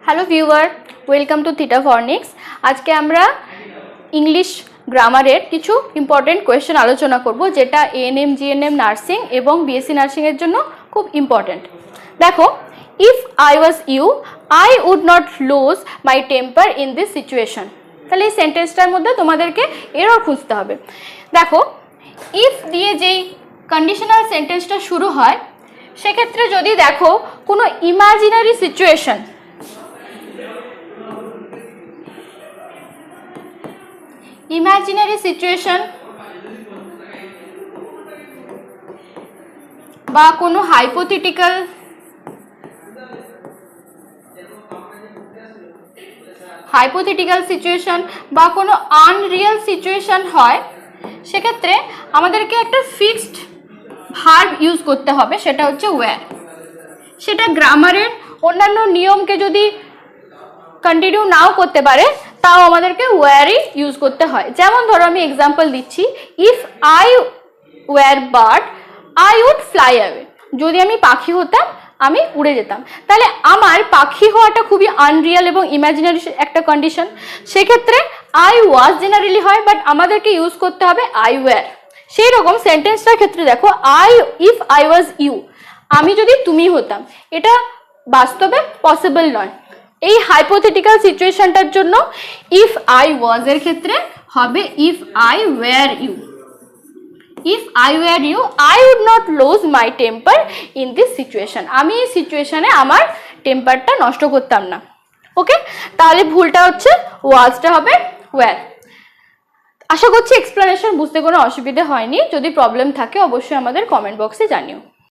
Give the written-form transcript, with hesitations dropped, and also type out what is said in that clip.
Hello viewer, welcome to Theta Fornix. আজকে আমরা English গ্রামারের কিছু ইম্পর্টেন্ট কোয়েশ্চেন আলোচনা করব, যেটা এএনএম, জিএনএম, নার্সিং এবং বিএসসি নার্সিংয়ের জন্য খুব ইম্পর্টেন্ট। দেখো, if I was you I would not lose my temper in this situation. তাহলে এই সেন্টেন্সটার মধ্যে তোমাদেরকে এরর খুঁজতে হবে। দেখো, ইফ দিয়ে যেই কন্ডিশনাল সেন্টেন্সটা শুরু হয়, সেক্ষেত্রে যদি দেখো কোনো ইমাজিনারি সিচুয়েশন, বা কোনো হাইপোথেটিক্যাল সিচুয়েশন বা কোনো আনরিয়েল সিচুয়েশন হয়, সেক্ষেত্রে আমাদেরকে একটা ফিক্সড ভার্ব ইউজ করতে হবে, সেটা হচ্ছে ওয়্যার। সেটা গ্রামারের অন্যান্য নিয়মকে যদি কন্টিনিউ নাও করতে পারে, তাও আমাদেরকে ওয়্যারই ইউজ করতে হয়। যেমন ধরো, আমি এক্সাম্পল দিচ্ছি, if I were bird I would fly away. যদি আমি পাখি হতাম, আমি উড়ে যেতাম। তাহলে আমার পাখি হওয়াটা খুবই আনরিয়াল এবং ইমাজিনারি একটা কন্ডিশন। সেক্ষেত্রে আই ওয়াজ জেনারেলি হয়, বাট আমাদেরকে ইউজ করতে হবে আই ওয়্যার। সেই রকম সেন্টেন্সটার ক্ষেত্রে দেখো, ইফ আই ওয়াজ ইউ, আমি যদি তুমি হতাম, এটা বাস্তবে পসিবল নয়। এই হাইপোথেটিক্যাল সিচুয়েশনটার জন্য ইফ আই ওয়াজ এর ক্ষেত্রে হবে if I were you. If I were you I would not lose my temper in this situation. আমি এই সিচুয়েশনে আমার টেম্পারটা নষ্ট করতাম না। ওকে, তাহলে ভুলটা হচ্ছে ওয়াজটা হবে ওয়্যার। আশা করছি এক্সপ্লেনেশন বুঝতে কোনো অসুবিধা হয়নি। যদি প্রবলেম থাকে অবশ্যই আমাদের কমেন্ট বক্সে জানিও।